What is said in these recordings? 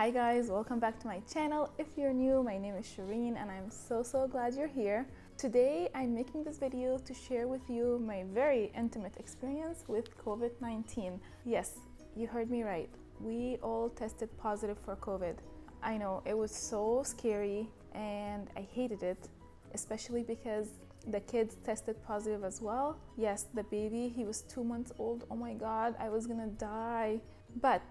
Hi guys, welcome back to my channel. If you're new, my name is Shereen and I'm so glad you're here. Today I'm making this video to share with you my very intimate experience with COVID-19. Yes, you heard me right. We all tested positive for COVID. I know it was so scary and I hated it, especially because the kids tested positive as well. Yes, the baby, he was 2 months old. Oh my God, I was gonna die. But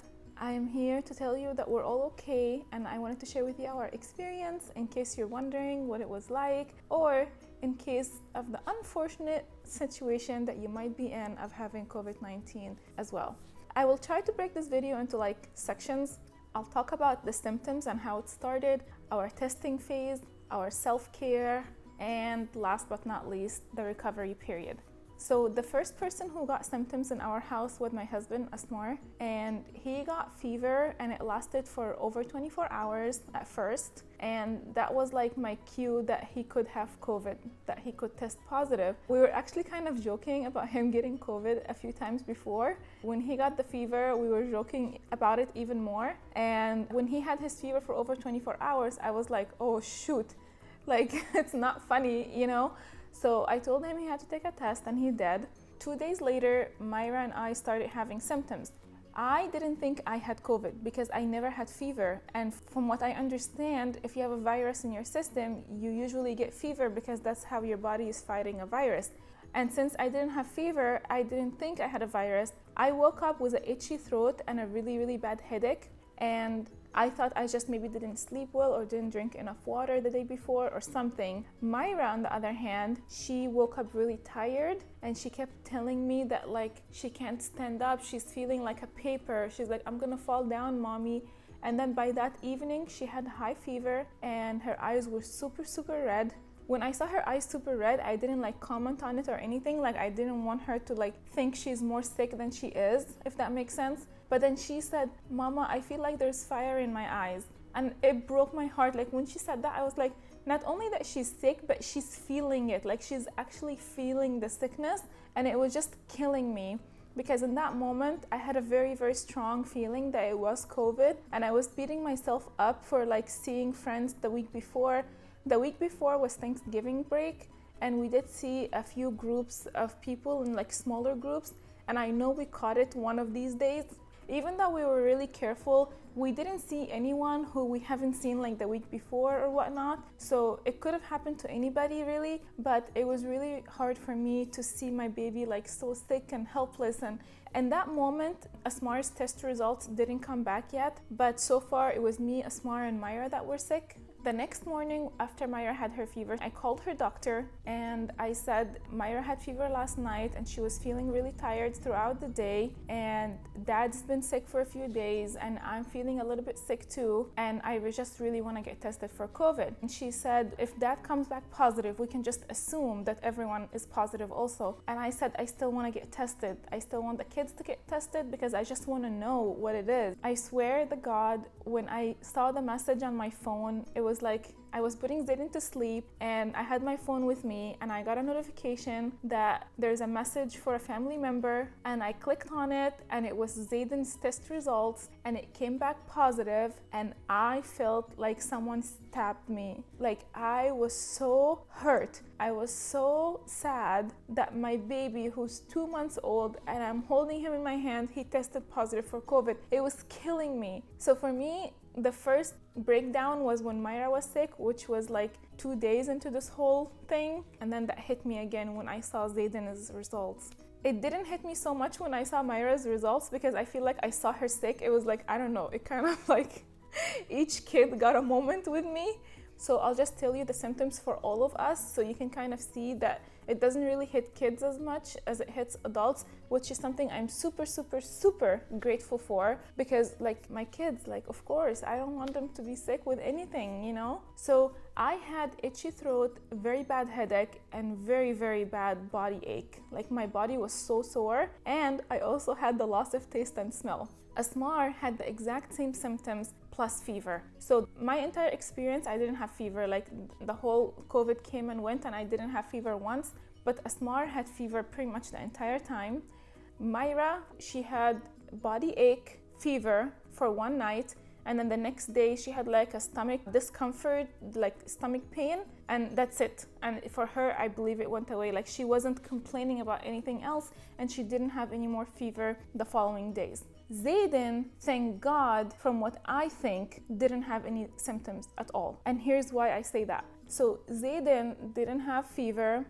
I am here to tell you that we're all okay, and I wanted to share with you our experience in case you're wondering what it was like, or in case of the unfortunate situation that you might be in of having COVID-19 as well. I will try to break this video into sections. I'll talk about the symptoms and how it started, our testing phase, our self-care, and last but not least, the recovery period. So the first person who got symptoms in our house was my husband, Asmar, and he got fever and it lasted for over 24 hours at first. And that was like my cue that he could have COVID, that he could test positive. We were actually kind of joking about him getting COVID a few times before. When he got the fever, we were joking about it even more. And when he had his fever for over 24 hours, I was like, oh shoot, it's not funny, you know? So I told him he had to take a test and he did. 2 days later, Myra and I started having symptoms. I didn't think I had COVID because I never had fever. And from what I understand, if you have a virus in your system, you usually get fever because that's how your body is fighting a virus. And since I didn't have fever, I didn't think I had a virus. I woke up with an itchy throat and a really bad headache. And I thought I just maybe didn't sleep well or didn't drink enough water the day before or something. Myra, on the other hand, she woke up really tired and she kept telling me that she can't stand up. She's feeling like a paper. She's like, I'm gonna fall down, mommy. And then by that evening, she had high fever and her eyes were super red. When I saw her eyes super red, I didn't comment on it or anything. I didn't want her to think she's more sick than she is, if that makes sense. But then she said, Mama, I feel like there's fire in my eyes. And it broke my heart. When she said that, I was like, not only that she's sick, but she's feeling it. She's actually feeling the sickness. And it was just killing me. Because in that moment, I had a very strong feeling that it was COVID. And I was beating myself up for seeing friends the week before. The week before was Thanksgiving break. And we did see a few groups of people in smaller groups. And I know we caught it one of these days. Even though we were really careful, we didn't see anyone who we haven't seen the week before or whatnot. So it could have happened to anybody really, but it was really hard for me to see my baby so sick and helpless. And in that moment, Asmar's test results didn't come back yet, but so far it was me, Asmar, and Myra that were sick. The next morning after Myra had her fever, I called her doctor and I said Myra had fever last night and she was feeling really tired throughout the day, and Dad's been sick for a few days and I'm feeling a little bit sick too, and I just really want to get tested for COVID. And she said if Dad comes back positive, we can just assume that everyone is positive also. And I said I still want to get tested. I still want the kids to get tested because I just want to know what it is. I swear to God, when I saw the message on my phone, it was I was putting Zayden to sleep and I had my phone with me and I got a notification that there's a message for a family member, and I clicked on it and it was Zayden's test results and it came back positive, and I felt like someone stabbed me. I was so hurt. I was so sad that my baby, who's 2 months old and I'm holding him in my hand, he tested positive for COVID. It was killing me. So for me, the first breakdown was when Myra was sick, which was 2 days into this whole thing. And then that hit me again when I saw Zayden's results. It didn't hit me so much when I saw Myra's results because I feel I saw her sick. It was I don't know, it kind of each kid got a moment with me. So I'll just tell you the symptoms for all of us so you can kind of see that it doesn't really hit kids as much as it hits adults, which is something I'm super grateful for, because my kids, of course, I don't want them to be sick with anything, you know? So I had itchy throat, very bad headache, and very bad body ache. My body was so sore, and I also had the loss of taste and smell. Asmar had the exact same symptoms plus fever. So my entire experience, I didn't have fever. The whole COVID came and went and I didn't have fever once, but Asmar had fever pretty much the entire time. Myra, she had body ache, fever for one night, and then the next day she had like a stomach discomfort, like stomach pain, and that's it. And for her, I believe it went away. Like she wasn't complaining about anything else, and she didn't have any more fever the following days. Zayden, thank God, from what I think, didn't have any symptoms at all. And here's why I say that. So Zayden didn't have fever,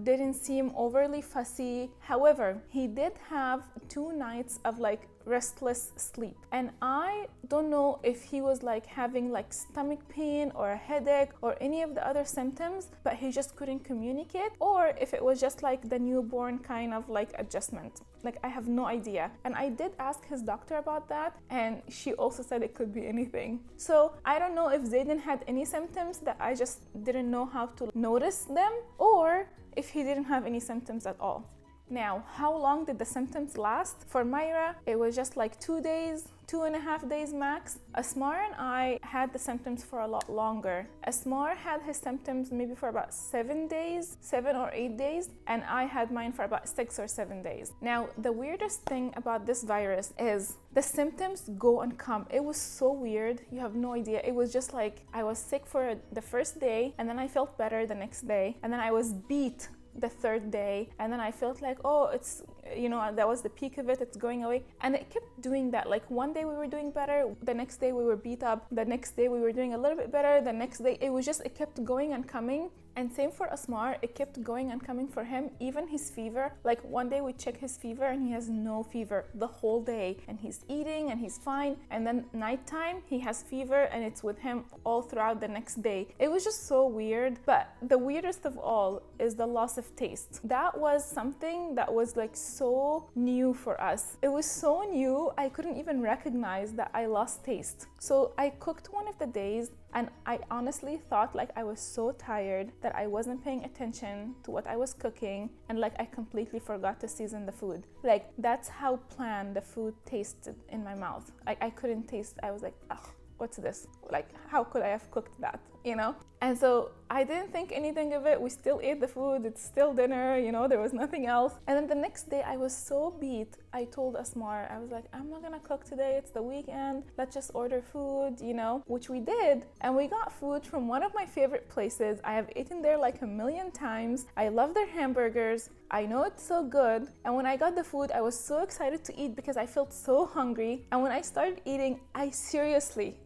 didn't seem overly fussy. However, he did have 2 nights of like restless sleep. And I don't know if he was like having like stomach pain or a headache or any of the other symptoms, but he just couldn't communicate, or if it was just like the newborn kind of like adjustment. Like I have no idea. And I did ask his doctor about that, and she also said it could be anything. So I don't know if Zayden had any symptoms that I just didn't know how to notice them, or if he didn't have any symptoms at all. Now, how long did the symptoms last? For Myra, it was just like 2 days, 2.5 days max. Asmar and I had the symptoms for a lot longer. Asmar had his symptoms maybe for about 7 days, 7 or 8 days, and I had mine for about 6 or 7 days. Now, the weirdest thing about this virus is the symptoms go and come. It was so weird. You have no idea. It was just like I was sick for the first day, and then I felt better the next day, and then I was beat the third day, and then I felt like, oh, it's, you know, that was the peak of it, it's going away. And it kept doing that. Like one day we were doing better, the next day we were beat up, the next day we were doing a little bit better, the next day it kept going and coming. And same for Asmar, it kept going and coming for him. Even his fever, like one day we check his fever and he has no fever the whole day, and he's eating and he's fine, and then nighttime he has fever and it's with him all throughout the next day. It was just so weird. But the weirdest of all is the loss of taste. That was something that was like so new for us. It was so new, I couldn't even recognize that I lost taste. So I cooked one of the days, and I honestly thought like I was so tired that I wasn't paying attention to what I was cooking, and like I completely forgot to season the food. Like that's how bland the food tasted in my mouth. Like I couldn't taste. I was like, ugh, what's this? Like how could I have cooked that, you know? And so I didn't think anything of it. We still ate the food. It's still dinner, you know, there was nothing else. And then the next day I was so beat. I told Asmar, I was like, I'm not gonna cook today. It's the weekend. Let's just order food, you know, which we did. And we got food from one of my favorite places. I have eaten there like a million times. I love their hamburgers. I know it's so good. And when I got the food, I was so excited to eat because I felt so hungry. And when I started eating, I seriously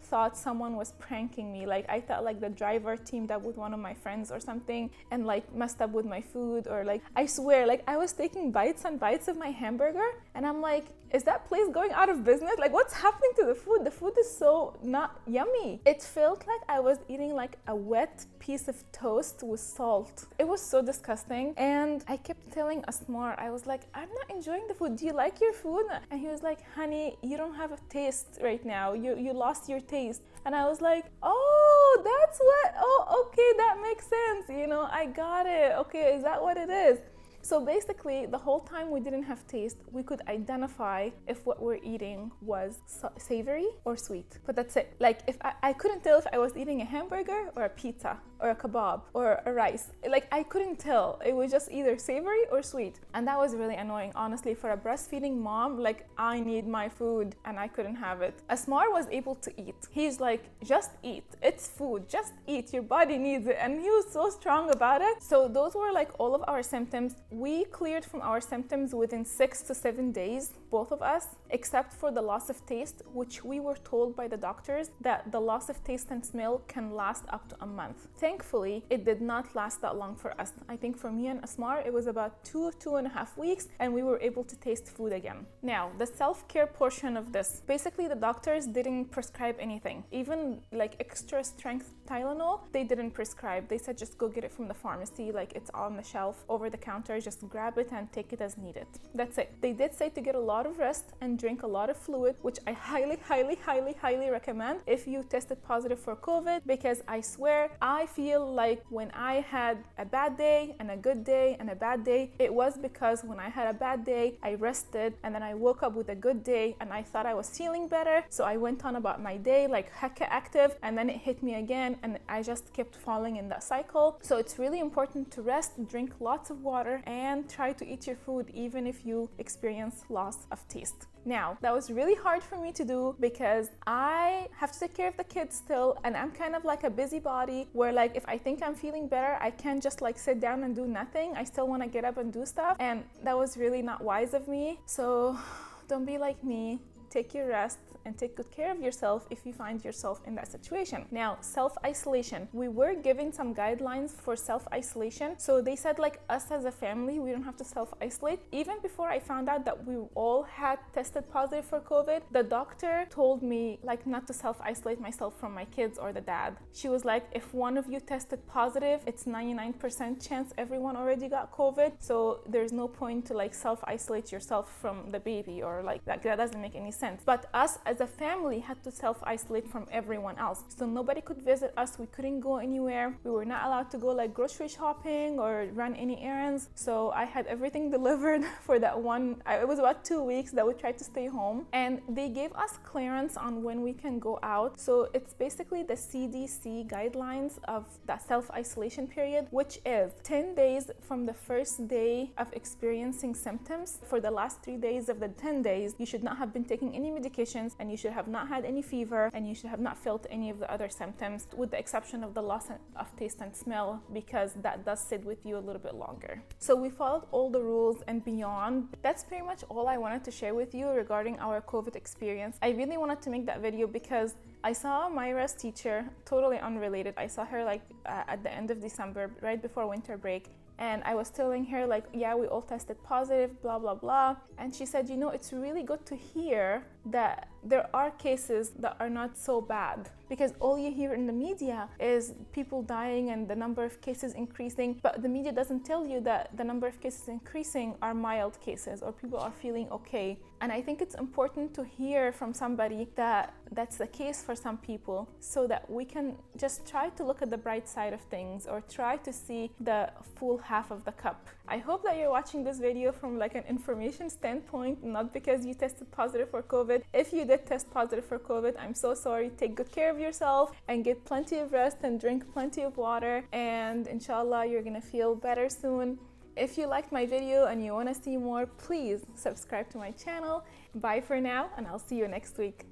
thought someone was pranking me. Like I thought like the driver teamed up with one of my friends or something and like messed up with my food, or like I swear, like I was taking bites and bites of my hamburger and I'm like, is that place going out of business? Like what's happening to the food? The food is so not yummy. It felt like I was eating like a wet piece of toast with salt. It was so disgusting. And I kept telling Asmar, I was like, I'm not enjoying the food. Do you like your food? And he was like, honey, you don't have a taste right now. You lost your taste. And I was like, oh, that's what, oh, okay, that makes sense. You know, I got it. Okay, is that what it is? So basically, the whole time we didn't have taste, we could identify if what we're eating was savory or sweet. But that's it. Like, if I couldn't tell if I was eating a hamburger or a pizza or a kebab or a rice. Like, I couldn't tell. It was just either savory or sweet. And that was really annoying, honestly. For a breastfeeding mom, like, I need my food and I couldn't have it. Asmar was able to eat. He's like, just eat. It's food. Just eat. Your body needs it. And he was so strong about it. So those were like all of our symptoms. We cleared from our symptoms within 6 to 7 days, both of us, except for the loss of taste, which we were told by the doctors that the loss of taste and smell can last up to a month. Thankfully, it did not last that long for us. I think for me and Asmar, it was about 2.5 weeks, and we were able to taste food again. Now, the self-care portion of this, basically the doctors didn't prescribe anything. Even like extra strength Tylenol, they didn't prescribe. They said just go get it from the pharmacy, like it's on the shelf over the counter, just grab it and take it as needed. That's it. They did say to get a lot of rest and drink a lot of fluid, which I highly recommend if you tested positive for COVID, because I swear I feel like when I had a bad day and a good day and a bad day, it was because when I had a bad day, I rested and then I woke up with a good day and I thought I was feeling better. So I went on about my day like hecka active, and then it hit me again and I just kept falling in that cycle. So it's really important to rest, drink lots of water, and try to eat your food even if you experience loss of taste. Now, that was really hard for me to do because I have to take care of the kids still, and I'm kind of like a busybody where like if I think I'm feeling better, I can't just like sit down and do nothing. I still want to get up and do stuff, and that was really not wise of me. So don't be like me. Take your rest and take good care of yourself if you find yourself in that situation. Now, self-isolation. We were given some guidelines for self-isolation. So they said like us as a family, we don't have to self-isolate. Even before I found out that we all had tested positive for COVID, the doctor told me like not to self-isolate myself from my kids or the dad. She was like, if one of you tested positive, it's 99% chance everyone already got COVID. So there's no point to like self-isolate yourself from the baby, or like that doesn't make any sense. But us as a family had to self-isolate from everyone else. So nobody could visit us. We couldn't go anywhere. We were not allowed to go like grocery shopping or run any errands. So I had everything delivered for that one. It was about 2 weeks that we tried to stay home. And they gave us clearance on when we can go out. So it's basically the CDC guidelines of that self-isolation period, which is 10 days from the first day of experiencing symptoms. For the last 3 days of the 10 days, you should not have been taking any medications, and you should have not had any fever, and you should have not felt any of the other symptoms, with the exception of the loss of taste and smell, because that does sit with you a little bit longer. So we followed all the rules and beyond. That's pretty much all I wanted to share with you regarding our COVID experience. I really wanted to make that video because I saw Myra's teacher, totally unrelated. I saw her like at the end of December, right before winter break. And I was telling her like, yeah, we all tested positive, blah, blah, blah. And she said, you know, it's really good to hear that there are cases that are not so bad, because all you hear in the media is people dying and the number of cases increasing, but the media doesn't tell you that the number of cases increasing are mild cases or people are feeling okay. And I think it's important to hear from somebody that that's the case for some people, so that we can just try to look at the bright side of things, or try to see the full half of the cup. I hope that you're watching this video from like an information standpoint, not because you tested positive for COVID. If you did test positive for COVID, I'm so sorry. Take good care of yourself and get plenty of rest and drink plenty of water, and inshallah you're gonna feel better soon. If you liked my video and you want to see more, please subscribe to my channel. Bye for now, and I'll see you next week.